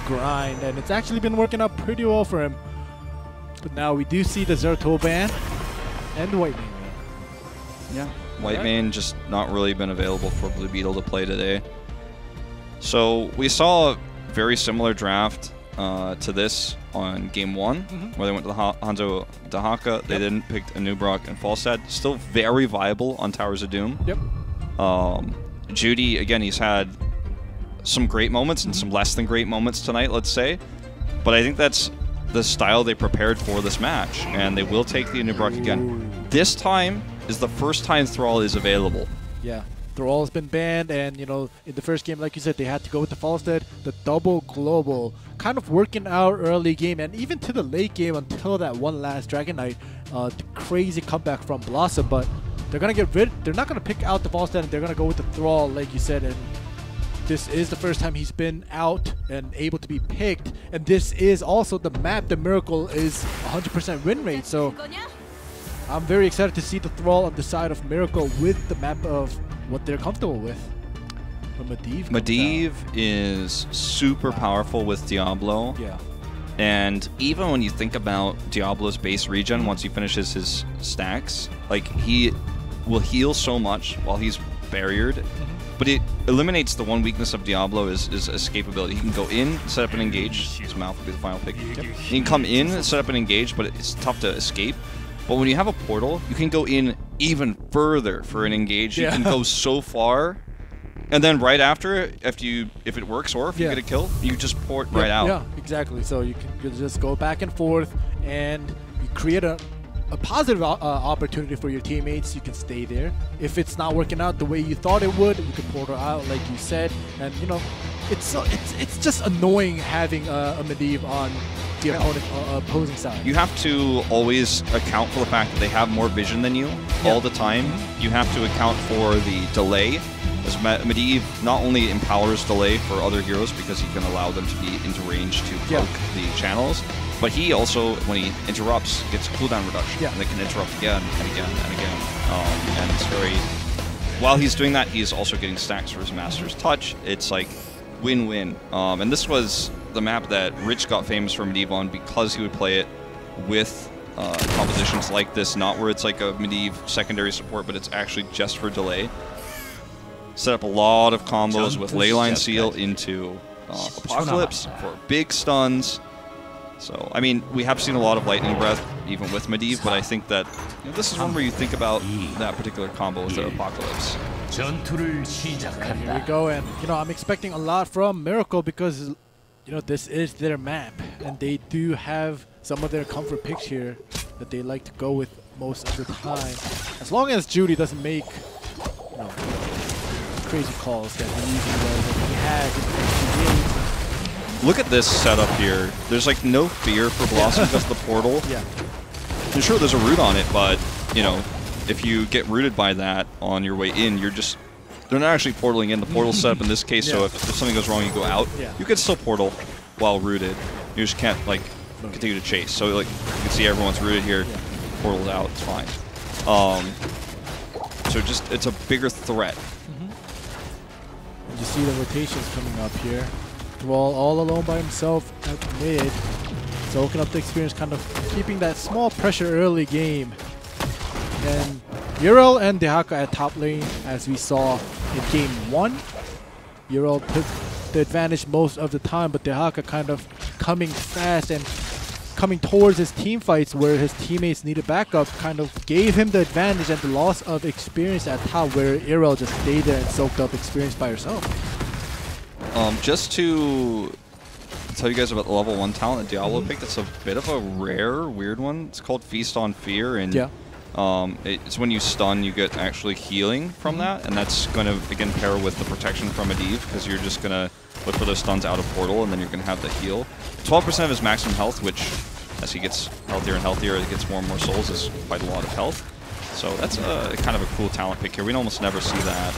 grind, and it's actually been working out pretty well for him. But now we do see the Zeratul ban and the White Mane. Yeah, White Mane just not really been available for Blue Beetle to play today. So we saw a very similar draft to this on game 1, where they went to the Hanzo Dahaka. They didn't pick Anubrock and Falstad. Still very viable on Towers of Doom. Judy, again, he's had some great moments and some less than great moments tonight, let's say. But I think that's the style they prepared for this match, and they will take the Anubrock again. This time is the first time Thrall is available. Yeah, Thrall has been banned, and you know, in the first game, like you said, they had to go with the Falstad, the double global, kind of working out early game, and even to the late game until that one last Dragon Knight, the crazy comeback from BlossoM. But they're gonna get rid. They're not gonna pick out the Falstad, and they're gonna go with the Thrall, like you said, and this is the first time he's been out and able to be picked, and this is also the map. The Miracle is 100% win rate, so I'm very excited to see the Thrall on the side of Miracle with the map of what they're comfortable with. But Medivh is super powerful with Diablo. Yeah. And even when you think about Diablo's base regen, once he finishes his stacks, like, he will heal so much while he's barriered. But it eliminates the one weakness of Diablo is escapability. He can go in, set up and engage. His mouth will be the final pick. He can come in, set up and engage, but it's tough to escape. But when you have a portal, you can go in even further for an engage. You can go so far. And then right after, if it works or if you get a kill, you just port right out. Yeah, exactly. So you can just go back and forth, and you create a positive opportunity for your teammates. You can stay there. If it's not working out the way you thought it would, you can portal out, like you said. And you know, it's just annoying having a Medivh on the opposing side. You have to always account for the fact that they have more vision than you all the time. You have to account for the delay. As Medivh not only empowers delay for other heroes because he can allow them to be into range to poke the channels, but he also, when he interrupts, gets cooldown reduction, and they can interrupt again and again and again. And it's very... While he's doing that, he's also getting stacks for his Master's Touch. It's like win-win. And this was the map that Rich got famous for Medivh on because he would play it with compositions like this, not where it's like a Medivh secondary support, but it's actually just for delay. Set up a lot of combos with Leyline Seal into Apocalypse for big stuns. So, I mean, we have seen a lot of Lightning Breath even with Medivh, but I think that this is one where you think about that particular combo with the Apocalypse. And here we go, and you know, I'm expecting a lot from Miracle because you know, this is their map, and they do have some of their comfort picks here that they like to go with most of the time. As long as Judy doesn't make, you know, crazy calls that he usually does, that he had in the next few games. Look at this setup here. There's like no fear for BlossoM because of the portal. And sure, there's a root on it, but you know, if you get rooted by that on your way in, you're just... They're not actually portaling in. The portal's set up in this case, so if something goes wrong, you go out. You can still portal while rooted. You just can't like continue to chase. So like you can see everyone's rooted here, portaled out. It's fine. So just it's a bigger threat. You see the rotations coming up here. Thrall all alone by himself at mid, soaking up the experience, kind of keeping that small pressure early game. And Ural and Dehaka at top lane, as we saw in game 1. Ural took the advantage most of the time, but Dehaka kind of coming fast and coming towards his team fights where his teammates needed backup, kind of gave him the advantage, and the loss of experience at top where Ural just stayed there and soaked up experience by herself. Just to tell you guys about the level 1 talent that Diablo picked, it's a bit of a rare, weird one. It's called Feast on Fear, and it's when you stun, you get actually healing from that, and that's going to, again, pair with the protection from Medivh, because you're just going to look for those stuns out of Portal, and then you're going to have the heal. 12% of his maximum health, which, as he gets healthier and healthier, it gets more and more souls, is quite a lot of health. So that's kind of a cool talent pick here. We almost never see that.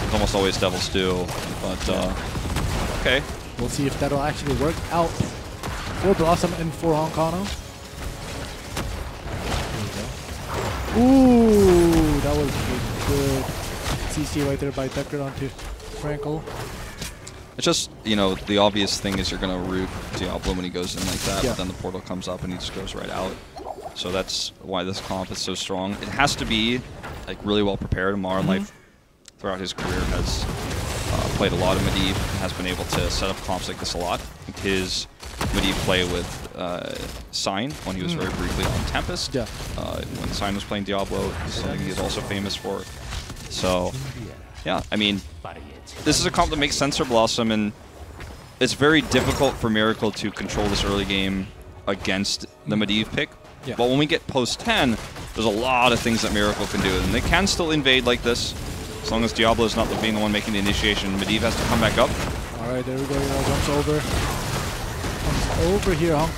It's almost always Devil's Due, but... Okay. We'll see if that'll actually work out for BlossoM and for Honkano. Ooh, that was a good CC right there by Deckard onto Frankel. It's just, you know, the obvious thing is you're going to root Diablo when he goes in like that, but then the portal comes up and he just goes right out. So that's why this comp is so strong. It has to be like really well prepared. Modern Life throughout his career has played a lot of Medivh and has been able to set up comps like this a lot. His Medivh play with Sign when he was very briefly on Tempest. When Sign was playing Diablo, is something he's also famous for. So, yeah, I mean, this is a comp that makes sense for BlossoM, and it's very difficult for Miracle to control this early game against the Medivh pick. But when we get post 10, there's a lot of things that Miracle can do, and they can still invade like this, as long as Diablo is not being the one making the initiation. Medivh has to come back up. All right, there we go. Jumps over. Comes over here, Hunk.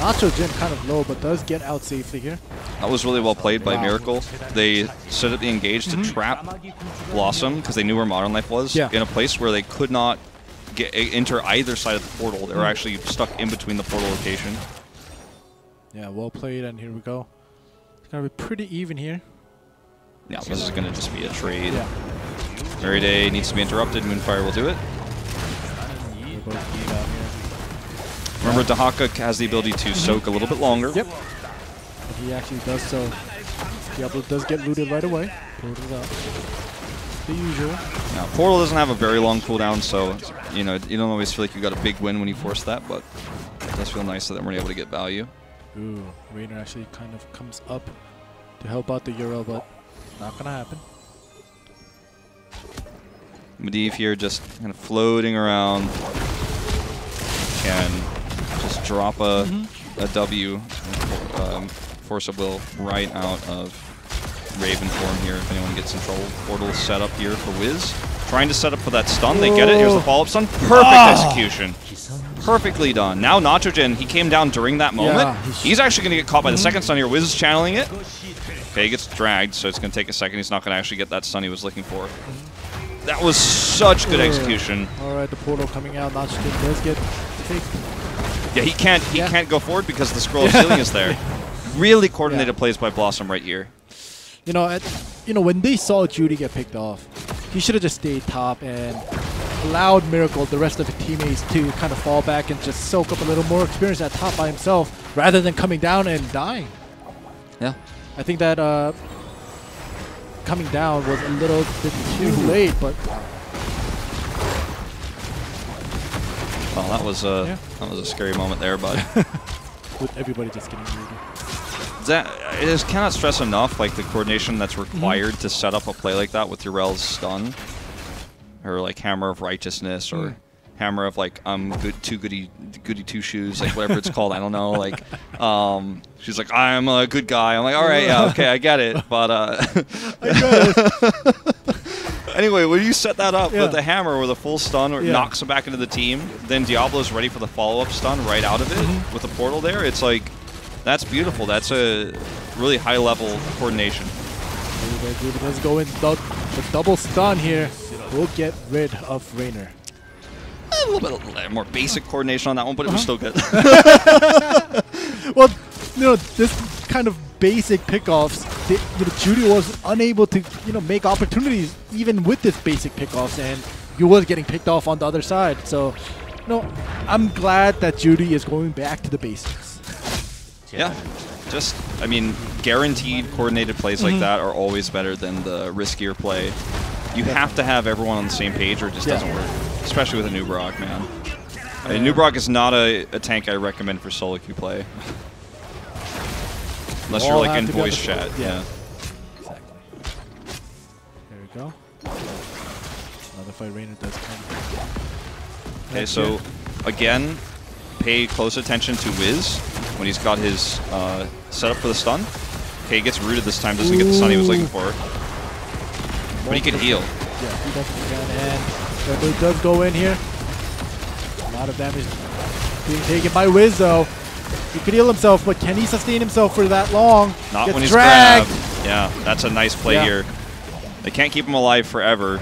Nacho Jin kind of low, but does get out safely here. That was really well played by Miracle. They set up the engage to trap BlossoM because they knew where Modern Life was in a place where they could not enter either side of the portal. They were actually stuck in between the portal location. Yeah, well played, and here we go. It's going to be pretty even here. Yeah, this is going to just be a trade. Mary Day needs to be interrupted. Moonfire will do it. Remember, Dahaka has the ability to soak a little bit longer. Yep. But he actually does so. Diablo does get looted right away. Portal it up. The usual. Now, Portal doesn't have a very long cooldown, so you know you don't always feel like you got a big win when you force that, but it does feel nice that we're able to get value. Ooh, Raynor actually kind of comes up to help out the Euro, but not gonna happen. Medivh here just kind of floating around. Can just drop a W, force of will right out of Raven form here if anyone gets in trouble. Portal set up here for Wiz. Trying to set up for that stun. They get it. Here's the follow-up stun. Perfect execution. Perfectly done. Now Nachogen, he came down during that moment. He's actually going to get caught by the second stun here. Wiz is channeling it. Okay, he gets dragged, so it's going to take a second. He's not going to actually get that stun he was looking for. That was such good execution. All right, the portal coming out. Nachogen does get taken. Yeah, he can't go forward because the scroll of ceiling is there. Really coordinated plays by BlossoM right here. You know, when they saw Judy get picked off, he should have just stayed top and allowed Miracle, the rest of the teammates, to kind of fall back and just soak up a little more experience at top by himself, rather than coming down and dying. Yeah. I think that coming down was a little bit too late, but well, that was a scary moment there, but with everybody just getting moved. I just cannot stress enough like the coordination that's required to set up a play like that with Urel's stun, or like Hammer of Righteousness, or Hammer of like goody two shoes, like whatever it's called. I don't know. Like, she's like, I'm a good guy. I'm like, all right, yeah, okay, I get it. But anyway, when you set that up with the Hammer with a full stun, or knocks him back into the team, then Diablo's ready for the follow-up stun right out of it with the portal there. It's like, that's beautiful. That's a really high-level coordination. Let's go in. The double stun here will get rid of Raynor. A little bit more basic coordination on that one, but it was still good. Well, you know, this kind of basic pickoffs, Judy was unable to, make opportunities even with this basic pickoffs, and he was getting picked off on the other side. So, I'm glad that Judy is going back to the basics. Yeah, just, I mean, guaranteed coordinated plays like that are always better than the riskier play. You have to have everyone on the same page or it just doesn't work, especially with a Nubrok, man. Nubrok is not a tank I recommend for solo queue play. Unless you're like in voice chat. Yeah. Exactly. There we go. Another fight Raynor does come. Okay, so again, pay close attention to Wiz when he's got his setup for the stun. Okay, he gets rooted this time, doesn't get the stun he was looking for. But he can heal. Yeah, he definitely can. And it does go in here. A lot of damage being taken by Wiz, though. He could heal himself, but can he sustain himself for that long? Not when he's dragged. grabbed. Yeah, that's a nice play here. They can't keep him alive forever.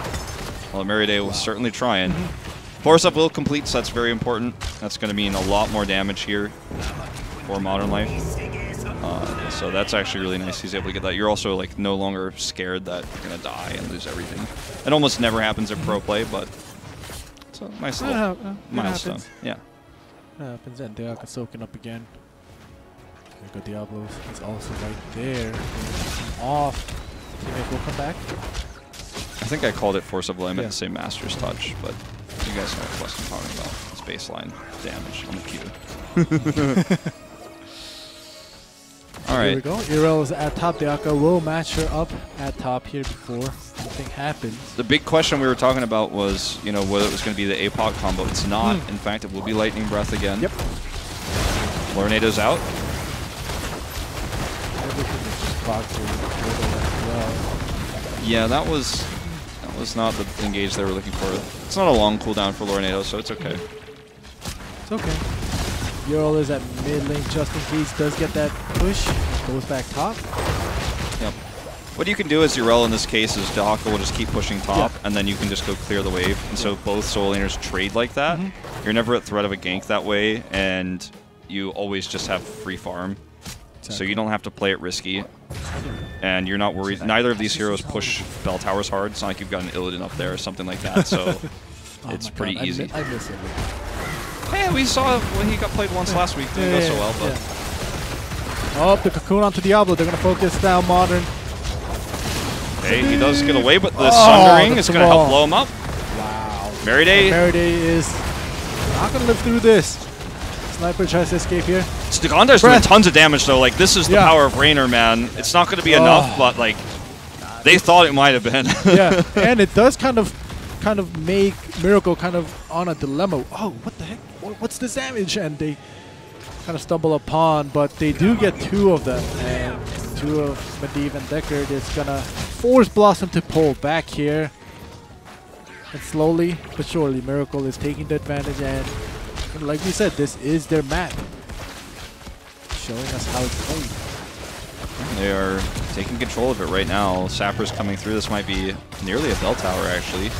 Well, Meriday was certainly trying. Force up will complete, so that's very important. That's going to mean a lot more damage here for Modern Life. So that's actually really nice. He's able to get that. You're also like no longer scared that you're going to die and lose everything. It almost never happens in pro play, but It's a nice little milestone. Yeah. That happens, and Deaka soaking up again. There go Diablos. He's also right there. Off. Teammate will come back. I think I called it Force of Will. I meant to say Master's Touch, but you guys know what I'm talking about. It's baseline damage on the Q. Alright. Here we go. Irel is at top. Deaka will match her up at top here before anything happens. The big question we were talking about was, you know, whether it was going to be the APOC combo. It's not. In fact, it will be Lightning Breath again. Yep. Lornado's out. Everything is just blocked as well. Yeah, that was not the engage they were looking for. It's not a long cooldown for Lornado, so it's okay. It's okay. Ural is at mid lane just in case. Does get that push. Goes back top. Yep. What you can do as Urel in this case is Dahaka will just keep pushing top, and then you can just go clear the wave. And so both solo laners trade like that. You're never at threat of a gank that way, and you always just have free farm. So you don't have to play it risky. And you're not worried. Neither of these heroes push bell towers hard. It's not like you've got an Illidan up there or something like that. So it's pretty easy. I miss it. Hey, we saw when he got played once last week. Didn't go so well, but. Oh, the cocoon onto Diablo. They're going to focus down Modern. Okay, he does get away, but the Sundering is going to help blow him up. Wow. Meriday. Meriday is not going to live through this. Sniper tries to escape here. Gondar's doing tons of damage, though. Like, this is the power of Raynor, man. It's not going to be enough, but, like, they thought it might have been. Yeah, and it does kind of make Miracle kind of on a dilemma. Oh, what the heck? What's this damage? And they kind of stumble upon, but they do get two of them. And two of Medivh and Deckard is going to force BlossoM to pull back here. And slowly but surely, Miracle is taking the advantage. And like we said, this is their map. Showing us how it's played. They are taking control of it right now. Sapper's coming through. This might be nearly a bell tower, actually.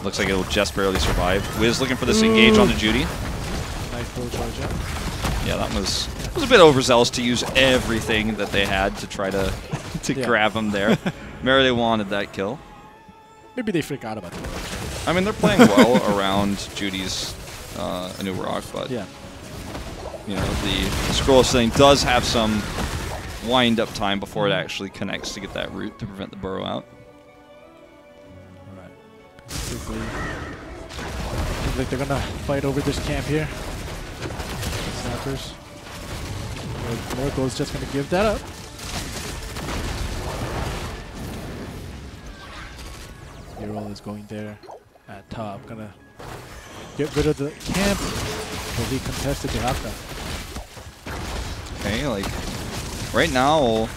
Looks like it'll just barely survive. Wiz looking for this engage onto Judy. Nice full charge up. Yeah, that was a bit overzealous to use everything that they had to try to grab him there. Meriday wanted that kill. Maybe they forgot about the I mean, they're playing well around Judy's a new rock, but you know, the scroll thing does have some wind-up time before it actually connects to get that root to prevent the burrow out. Alright. Basically, looks like they're gonna fight over this camp here. Snappers. Miracle is just gonna give that up. Ural is going there at top. Gonna get rid of the camp. Will be contested to Haka. Okay, like right now,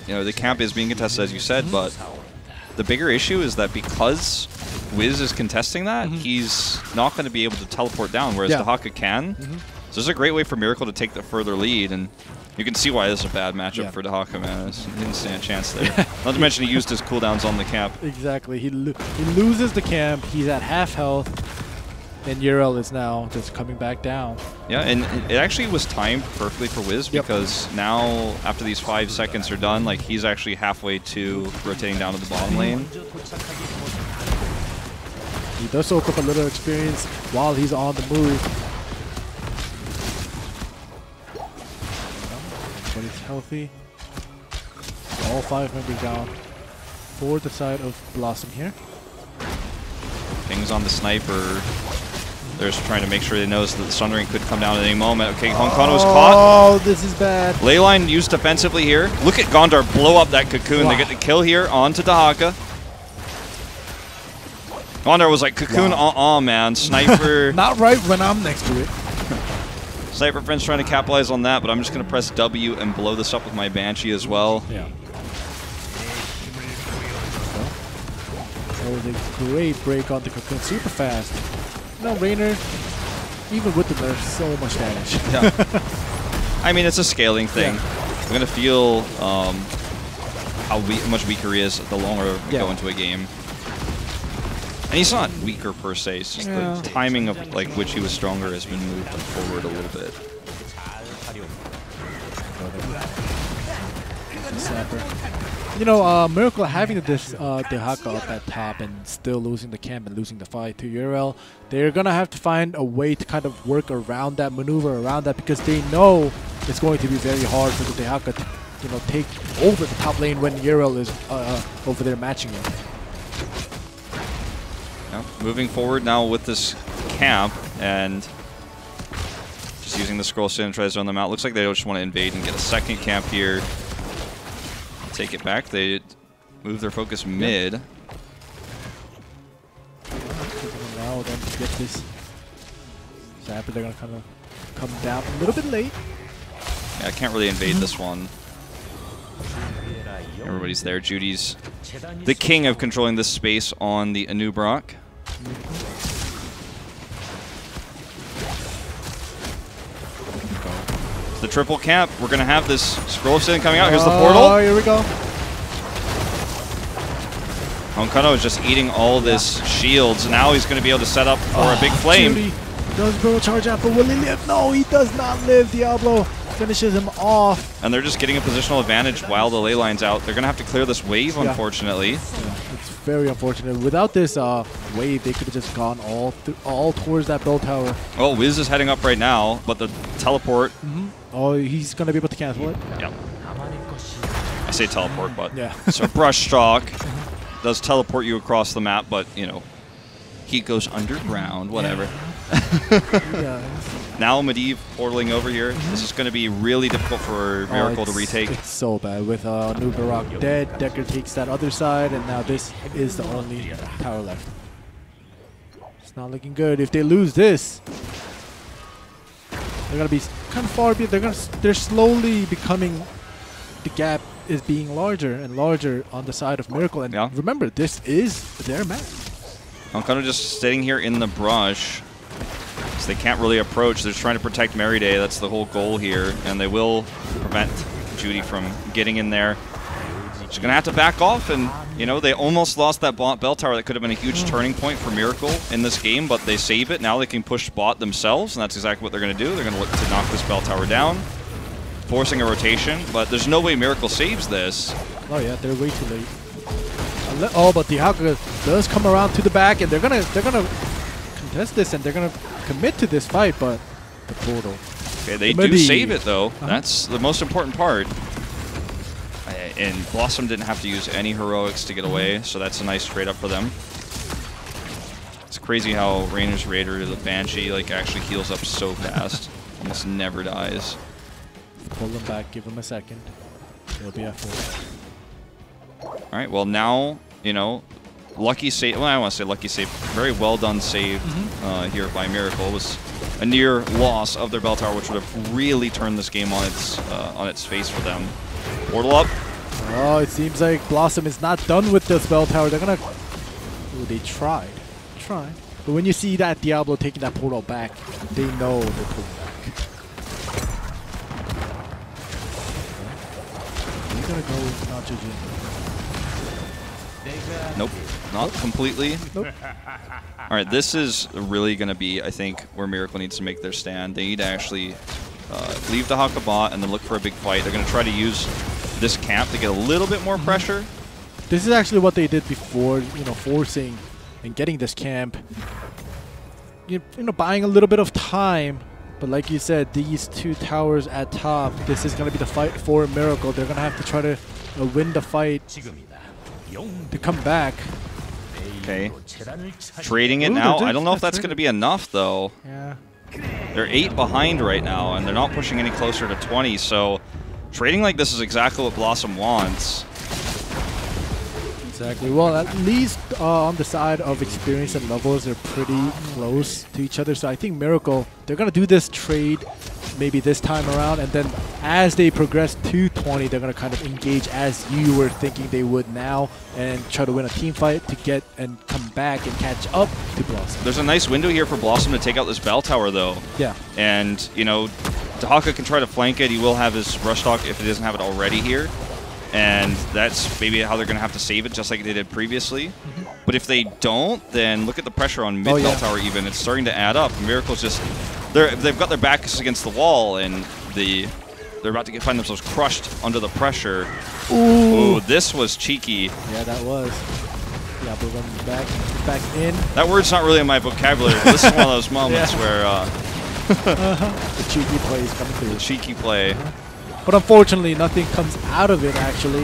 you know, the camp is being contested as you said, but the bigger issue is that because Wiz is contesting that, he's not going to be able to teleport down, whereas Dahaka can. So this is a great way for Miracle to take the further lead, and you can see why this is a bad matchup for Dahaka, man. He didn't stand a chance there. Not to mention he used his cooldowns on the camp. Exactly. He loses the camp. He's at half health. And Ural is now just coming back down. Yeah, and it actually was timed perfectly for Wiz because now, after these 5 seconds are done, like he's actually halfway to rotating down to the bottom lane. He does soak up a little experience while he's on the move. But he's healthy. All 5 members down for the side of BlossoM here. Pings on the sniper. They're just trying to make sure they knows that the Sundering could come down at any moment. Okay, Hong Kong was caught. Oh, this is bad. Leyline used defensively here. Look at Gondar blow up that cocoon. They get the kill here onto Dahaka. Gondar was like, cocoon, man. Sniper. Not right when I'm next to it. Sniper friend's trying to capitalize on that, but I'm just going to press W and blow this up with my Banshee as well. Yeah. That was a great break on the cocoon. Super fast. No, Raynor, even with the nerf, so much damage. Yeah. I mean, it's a scaling thing. We're going to feel how much weaker he is the longer we go into a game. And he's not weaker per se, it's just the timing of like which he was stronger has been moved forward a little bit. Sapper. You know, Miracle having this Dehaka up at top and still losing the camp and losing the fight to URL, they're going to have to find a way to kind of work around that, maneuver around that, because they know it's going to be very hard for the Dehaka to, you know, take over the top lane when URL is over there matching it. Yeah, moving forward now with this camp and just using the scroll stand to try to zone them out. Looks like they just want to invade and get a second camp here. Take it back. They move their focus mid. Allow them to get this Zapper. They're going to kind of come down a little bit late. Yeah, I can't really invade this one. Everybody's there. Judy's the king of controlling this space on the Anubrock. The triple camp. We're going to have this scroll stand coming out. Here's the portal. Oh, here we go. Honkano is just eating all this shields. Now he's going to be able to set up for a big flame. Judy does barrel charge out, but will he live? No, he does not live. Diablo finishes him off. And they're just getting a positional advantage while the ley line's out. They're going to have to clear this wave, unfortunately. Yeah, it's very unfortunate. Without this wave, they could have just gone all towards that bell tower. Oh, Wiz is heading up right now, but the teleport. Oh, he's going to be able to cancel it. Yep. I say teleport, but yeah. So brush stalk does teleport you across the map, but you know, he goes underground, whatever. Yeah. Now Medivh portaling over here. This is going to be really difficult for Miracle to retake. It's so bad. With Nubarak dead, Decker takes that other side, and now this is the only tower left. It's not looking good. If they lose this, they're gonna be kind of far. They're slowly becoming. The gap is being larger and larger on the side of Miracle. And remember, this is their map. I'm kind of just sitting here in the brush. So they can't really approach. They're just trying to protect Merryday. That's the whole goal here. And they will prevent Judy from getting in there. She's going to have to back off. And, you know, they almost lost that bell tower. That could have been a huge turning point for Miracle in this game, but they save it. Now they can push bot themselves, and that's exactly what they're going to do. They're going to look to knock this bell tower down, forcing a rotation. But there's no way Miracle saves this. Oh, yeah, they're way too late. Oh, but the Haka does come around to the back, and they're gonna contest this, and they're gonna commit to this fight. But the portal. Okay, they do save it though. That's the most important part. And BlossoM didn't have to use any heroics to get away, so that's a nice trade up for them. It's crazy how Rainer's Raider, the Banshee, like actually heals up so fast, almost never dies. Pull them back, give them a second. They'll be at 4. All right, well now, you know, lucky save. Well, I don't want to say lucky save. Very well done save here by Miracle. It was a near loss of their bell tower, which would have really turned this game on its face for them. Portal up. Oh, it seems like BlossoM is not done with this bell tower. They're gonna. Ooh, they tried. But when you see that Diablo taking that portal back, they know they're pulling back. They're gonna go with not judging. Nope, not completely. Nope. All right, this is really going to be, I think, where Miracle needs to make their stand. They need to actually leave the Haka bot and then look for a big fight. They're going to try to use this camp to get a little bit more pressure. This is actually what they did before, you know, forcing and getting this camp. You know, buying a little bit of time. But like you said, these two towers at top, this is going to be the fight for Miracle. They're going to have to try to win the fight to come back. Okay. Trading it now. I don't know if that's going to be enough, though. Yeah. They're 8 behind right now, and they're not pushing any closer to 20, so trading like this is exactly what BlossoM wants. Exactly. Well, at least on the side of experience and levels, they're pretty close to each other. So I think Miracle, they're going to do this trade maybe this time around, and then as they progress to 20, they're going to kind of engage as you were thinking they would now and try to win a team fight to get and come back and catch up to BlossoM. There's a nice window here for BlossoM to take out this bell tower, though. Yeah. And, you know, Dehaka can try to flank it. He will have his rush talk if he doesn't have it already here. And that's maybe how they're going to have to save it, just like they did previously. But if they don't, then look at the pressure on mid-bell tower even. It's starting to add up. Miracle's just... They've got their backs against the wall, and the they're about to find themselves crushed under the pressure. Ooh, this was cheeky. Yeah, that was. Diablo running back in. That word's not really in my vocabulary. But this is one of those moments where the cheeky play is coming through. the cheeky play. But unfortunately, nothing comes out of it. Actually,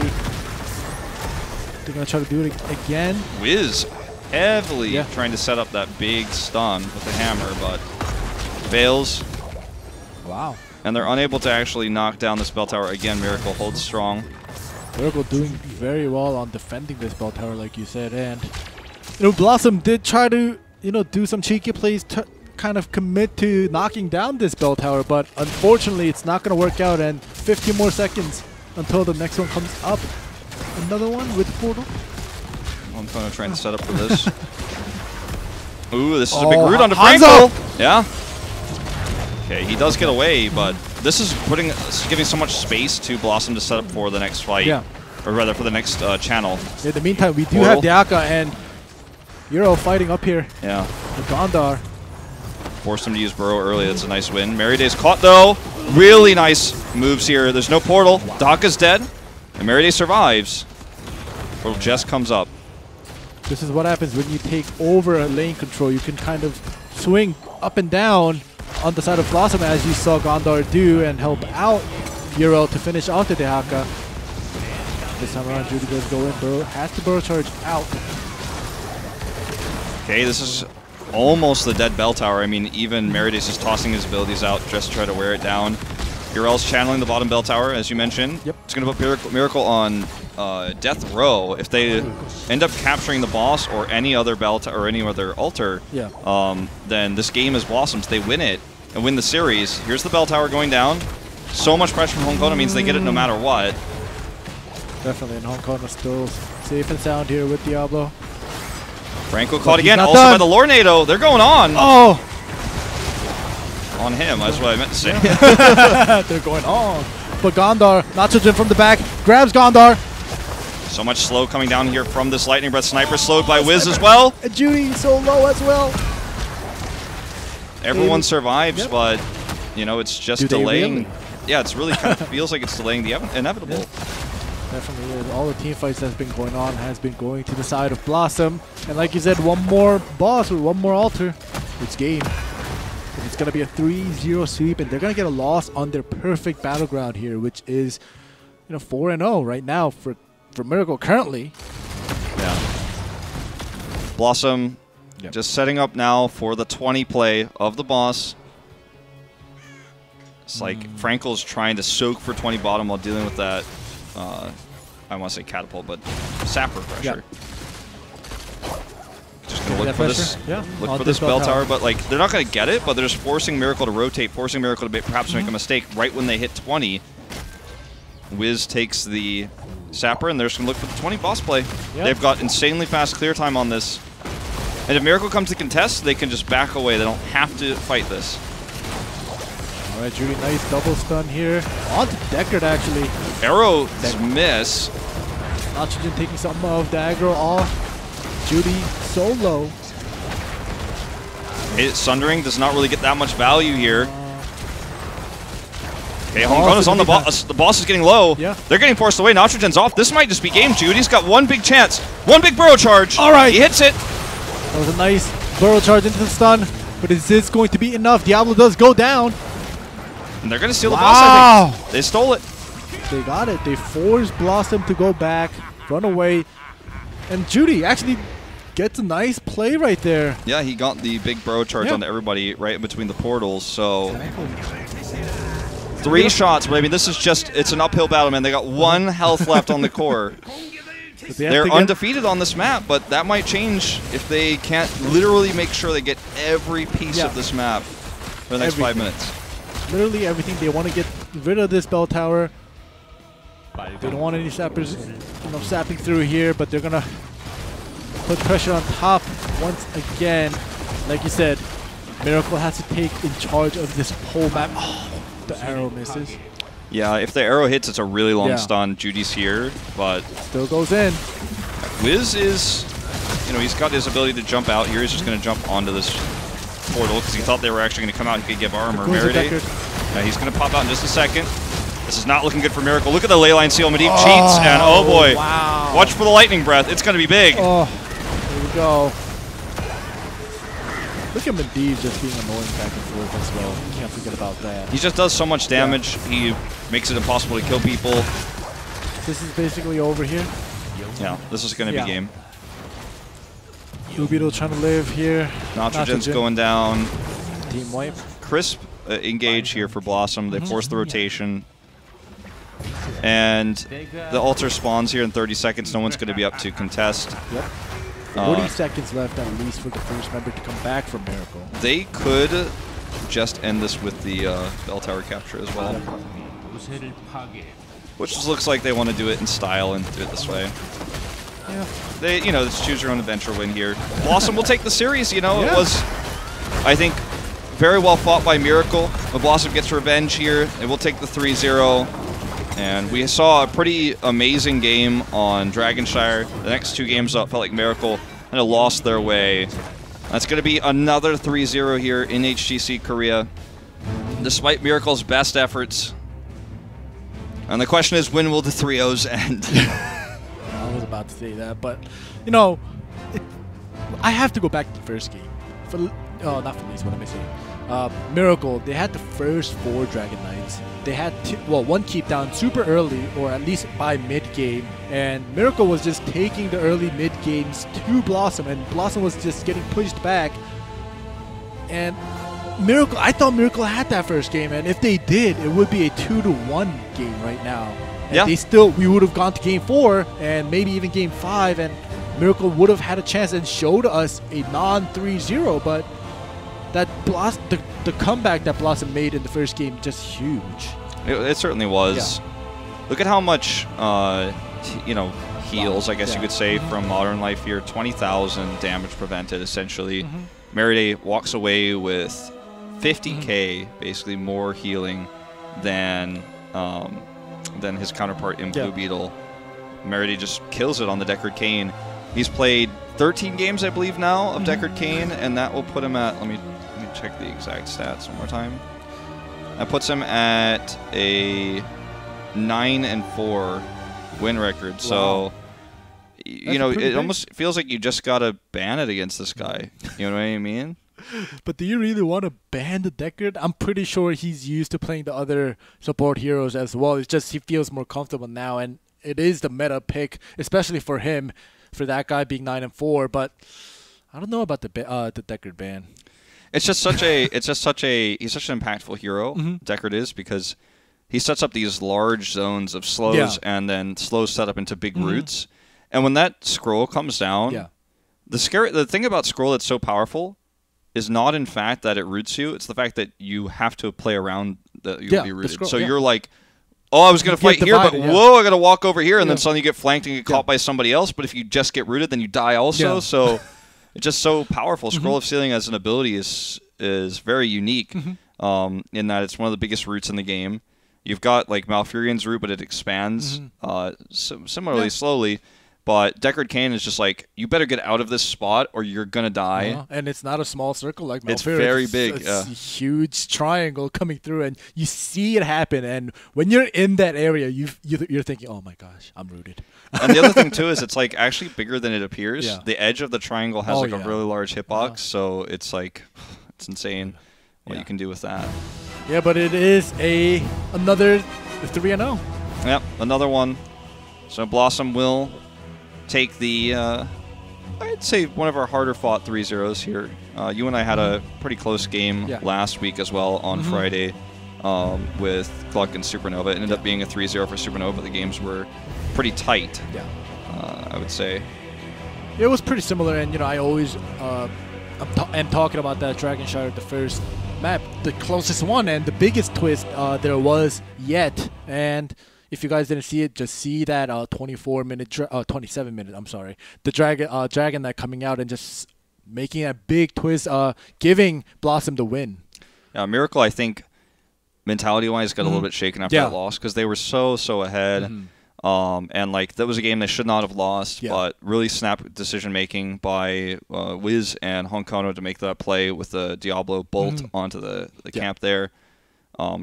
they're gonna try to do it again. Wiz heavily trying to set up that big stun with the hammer, but fails. Wow. And they're unable to actually knock down this bell tower again. Miracle holds strong. Miracle doing very well on defending this bell tower, like you said, and BlossoM did try to do some cheeky plays to kind of commit to knocking down this bell tower, but unfortunately it's not going to work out, and 50 more seconds until the next one comes up. Another one with portal. I'm kind of trying to set up for this. Ooh, this is a big root onto Frankel. Yeah. Okay, he does get away, but this is giving so much space to BlossoM to set up for the next fight. Yeah. Or rather, for the next channel. In the meantime, we do have Diaka and Euro fighting up here. Yeah. With Gondar. Forced him to use Burrow early. That's a nice win. Merriday's caught, though. Really nice moves here. There's no portal. Daka's dead. And Merriday survives. Portal just comes up. This is what happens when you take over a lane control. You can kind of swing up and down on the side of BlossoM, as you saw Gondar do, and help out Euro to finish off the Dehaka. This time around, Judy does go in. Burrow has the Burrow charge out. Okay, this is almost the dead bell tower. I mean, even Meriday's just tossing his abilities out just to try to wear it down. Urel's channeling the bottom bell tower, as you mentioned. Yep. It's going to put Miracle on death row. If they end up capturing the boss or any other bell or any other altar, then this game is BlossoM's. They win it and win the series. Here's the bell tower going down. So much pressure from Hong Kong means they get it no matter what. Definitely, and Hong Kong is still safe and sound here with Diablo. Franco caught again, also by the Lornado. They're going on. Oh! On him, that's what I meant to say. They're going on. But Gondar, Nitrogen from the back, grabs Gondar. So much slow coming down here from this Lightning Breath Sniper, slowed by Wiz as well. And Judy so low as well. Everyone survives, but, it's just delaying. Really? Yeah, it's really kind of feels like it's delaying the inevitable. Definitely is. All the team fights that's been going on has been going to the side of BlossoM. And like you said, one more boss or one more altar, it's game. And it's going to be a 3-0 sweep, and they're going to get a loss on their perfect battleground here, which is 4-0 right now for Miracle currently. Yeah. BlossoM just setting up now for the 20 play of the boss. It's like Frankel's trying to soak for 20 bottom while dealing with that, I want to say catapult, but sapper pressure. Just going to look for this, look for this bell tower, but they're not going to get it, but they're just forcing Miracle to rotate, forcing Miracle to perhaps make a mistake right when they hit 20. Wiz takes the sapper, and they're just going to look for the 20 boss play. They've got insanely fast clear time on this. And if Miracle comes to contest, they can just back away. They don't have to fight this. All right, Judy, nice double stun here. On to Deckard, actually. Arrow miss. Nitrogen taking something of the aggro off. Judy so low. Sundering does not really get that much value here. Okay, Hong Kong is on the boss. The boss is getting low. They're getting forced away. Nitrogen's off. This might just be game. Judy's got one big chance. One big burrow charge. All right. He hits it. That was a nice burrow charge into the stun. But is this going to be enough? Diablo does go down. And they're going to steal the boss, I think. They stole it. They got it. They forced BlossoM to go back, run away. And Judy actually gets a nice play right there. Yeah, he got the big burrow charge onto everybody right in between the portals. So 3 shots, but I mean, this is just, it's an uphill battle, man. They got 1 health left on the core. They're undefeated on this map, but that might change if they can't literally make sure they get every piece of this map for the next 5 minutes. Literally everything. They want to get rid of this bell tower. They don't want any sappers, sapping through here, but they're gonna put pressure on top once again. Like you said, Miracle has to take in charge of this whole map. Oh, the arrow misses. Yeah, if the arrow hits, it's a really long stun. Judy's here, but still goes in. Wiz is, he's got his ability to jump out here. He's just going to jump onto this portal because he thought they were actually going to come out and he could give armor. Merriday. Yeah, he's going to pop out in just a second. This is not looking good for Miracle. Look at the ley line seal. Medivh cheats, and oh boy. Wow. Watch for the lightning breath. It's going to be big. Oh, here we go. Look at Medivh just being annoying back and forth as well. Can't forget about that. He just does so much damage. He makes it impossible to kill people. This is basically over here. Yeah, this is going to be game. Blue Beetle trying to live here. Nitrogen's going down. Team wipe. Crisp engage here for BlossoM. They force the rotation. And the altar spawns here in 30 seconds. No one's going to be up to contest. Yep. 40 seconds left at least for the first member to come back from Miracle. They could just end this with the bell tower capture as well. Which just looks like they want to do it in style and do it this way. Yeah. They, you know, it's choose your own adventure win here. BlossoM will take the series, you know. Yeah. It was, I think, very well fought by Miracle. But BlossoM gets revenge here. It will take the 3-0. And we saw a pretty amazing game on Dragonshire. The next two games up felt like Miracle kind of lost their way. That's going to be another 3-0 here in HGC Korea, despite Miracle's best efforts. And the question is, when will the 3-0s end? I was about to say that, but, you know, I have to go back to the first game. Not for least, what am I saying? Miracle, they had the first 4 Dragon Knights. They had, one keep down super early, or at least by mid-game, and Miracle was just taking the early mid-games to BlossoM, and BlossoM was just getting pushed back. And Miracle, I thought Miracle had that first game, and if they did, it would be a 2-1 game right now. And we would have gone to game 4, and maybe even game 5, and Miracle would have had a chance and showed us a non-3-0, but that the comeback that BlossoM made in the first game just huge. It certainly was. Yeah. Look at how much, you know, heals, I guess you could say, from Modern Life here. 20,000 damage prevented, essentially. Meride walks away with 50k, basically more healing than his counterpart in Blue Beetle. Meride just kills it on the Deckard Cain. He's played 13 games, I believe, now of Deckard Cain, and that will put him at, let me check the exact stats one more time. That puts him at a 9-4 win record. Wow. So, you know, it almost feels like you just got to ban it against this guy. You know what I mean? But do you really want to ban the Deckard? I'm pretty sure he's used to playing the other support heroes as well. It's just he feels more comfortable now, and it is the meta pick, especially for him, for that guy being 9-4. But I don't know about the Deckard ban. It's just such a he's such an impactful hero. Deckard is, because he sets up these large zones of slows and then slows set up into big roots. And when that scroll comes down, the thing about scroll that's so powerful is not in fact that it roots you. It's the fact that you have to play around that you'll be rooted. Scroll, so you're like, oh, I was going to fight here, but whoa, I got to walk over here, and then suddenly you get flanked and get caught by somebody else. But if you just get rooted, then you die also. So it's just so powerful. Scroll of Sealing as an ability is very unique in that it's one of the biggest roots in the game. You've got like Malfurion's root, but it expands similarly slowly. But Deckard Cain is just like, you better get out of this spot or you're going to die. And it's not a small circle like Malfurion. It's very big. It's a huge triangle coming through, and you see it happen. And when you're in that area, you're thinking, oh my gosh, I'm rooted. And the other thing, too, is it's like actually bigger than it appears. The edge of the triangle has like a really large hitbox, so it's like, it's insane what you can do with that. Yeah, but it is another 3-0. Yep, another one. So BlossoM will take the, I'd say, one of our harder fought 3-0s here. You and I had a pretty close game last week as well on Friday with Gluck and Supernova. It ended up being a 3-0 for Supernova. The games were pretty tight, I would say. It was pretty similar, and, you know, I always am talking about that Dragonshire, the first map, the closest one and the biggest twist there was yet. And if you guys didn't see it, just see that 27-minute, I'm sorry, the Dragon Knight coming out and just making a big twist, giving BlossoM the win. Yeah, Miracle, I think, mentality-wise, got a little bit shaken after that loss because they were so ahead. And like that was a game they should not have lost, but really snap decision-making by Wiz and Honkono to make that play with the Diablo bolt onto the camp there.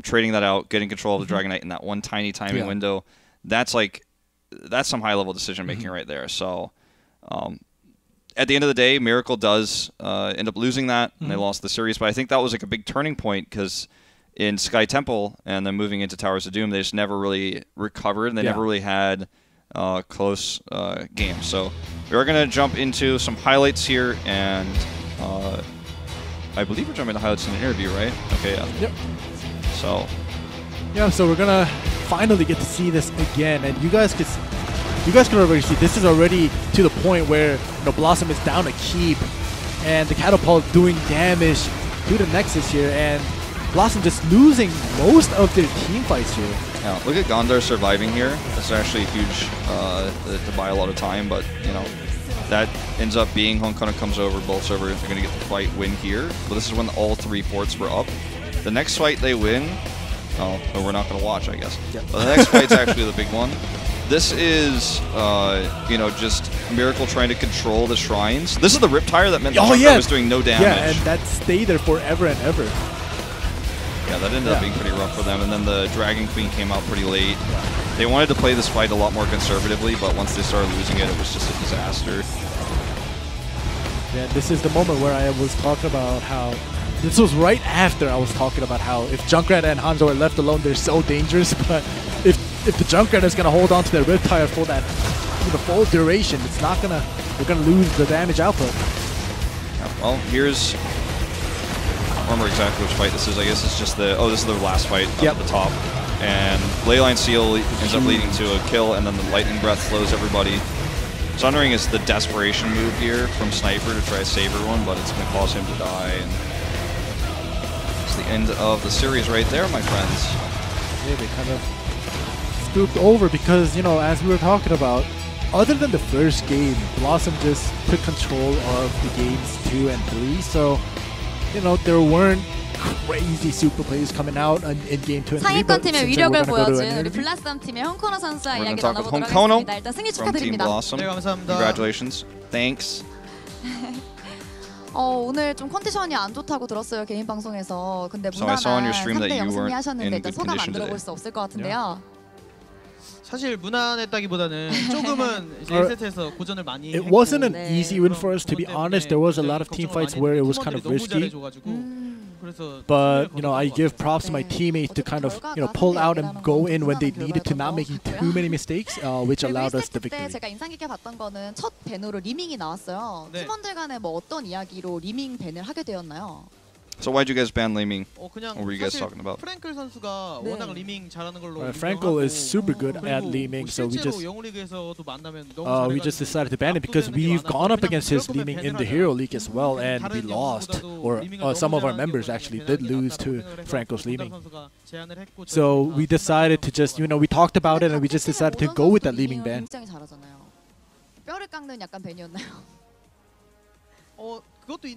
trading that out, getting control of the Dragon Knight in that one tiny timing window, that's some high-level decision-making right there. So at the end of the day, Miracle does end up losing that, and they lost the series. But I think that was like a big turning point because in Sky Temple and then moving into Towers of Doom, they just never really recovered, and they never really had close games. So we're going to jump into some highlights here, and I believe we're jumping to highlights in the interview, right? Okay, yeah. Yep. So we're gonna finally get to see this again, and you guys can already see this is already to the point where BlossoM is down a keep, and the catapult doing damage to the Nexus here, and BlossoM just losing most of their team fights here. Yeah, look at Gondar surviving here. That's actually huge to buy a lot of time, but that ends up being Honkona comes over, both servers are going to get the fight win here. But this is when all 3 forts were up. The next fight they win, we're not going to watch, I guess. Yep. But the next fight's actually the big one. This is, just Miracle trying to control the shrines. This is the Riptire that meant the Junkrat was doing no damage. Yeah, and that stayed there forever and ever. Yeah, that ended up being pretty rough for them. And then the Dragon Queen came out pretty late. They wanted to play this fight a lot more conservatively, but once they started losing it, it was just a disaster. Yeah, this is the moment where I was talking about how... This was right after I was talking about how if Junkrat and Hanzo are left alone, they're so dangerous, but if the Junkrat is going to hold on to their Riptire for that full duration, it's not going to... They're going to lose the damage output. Yeah, well, here's... I don't remember exactly which fight this is. I guess it's just the... Oh, this is the last fight up at the top. And Leyline Seal ends up leading to a kill, and then the Lightning Breath slows everybody. Sundering is the desperation move here from Sniper to try to save everyone, but it's going to cause him to die. And it's the end of the series right there, my friends. Yeah, they kind of scooped over because, as we were talking about, other than the first game, BlossoM just took control of the games 2 and 3. So, there weren't crazy super plays coming out in game 2 and 3. 상위권 팀의 위력을 보여준 우리 블라썸 팀의 홍코너 선수와 이야기 나눠보도록 하겠습니다. 일단 승리 축하드립니다. 네, 감사합니다. Congratulations. Thanks. 오늘 좀 컨디션이 안 좋다고 들었어요, 개인 방송에서. 근데 무난한 3대0 승리하셨는데 일단 소감 안 들어볼 수 없을 것 같은데요. 사실 무난했다기보다는 조금은 이제 1세트에서 고전을 많이 It wasn't an easy win for us, to be honest. There was a lot of team fights where it was kind of risky. But, I give props to my teammates to kind of, pull out and go in when they needed to, not making too many mistakes, which allowed us the victory. 제가 인상 깊게 봤던 거는 첫 밴으로 리밍이 나왔어요. 팀원들 간에 뭐 어떤 이야기로 리밍 밴을 하게 되었나요? So why'd you guys ban Liming? What were you guys talking about? 프랭클 선수가 워낙 리밍 잘하는 걸로 Frankel is super good at Liming, so we just decided to ban it because we've gone up against his Liming in the Hero League as well, and we lost, or some of our members actually did lose to Frankel's Liming. So we decided to just, we talked about it and we just decided to go with that Liming ban. 굉장히 잘하잖아요. 뼈를 깎는 약간 밴이었나요? 그것도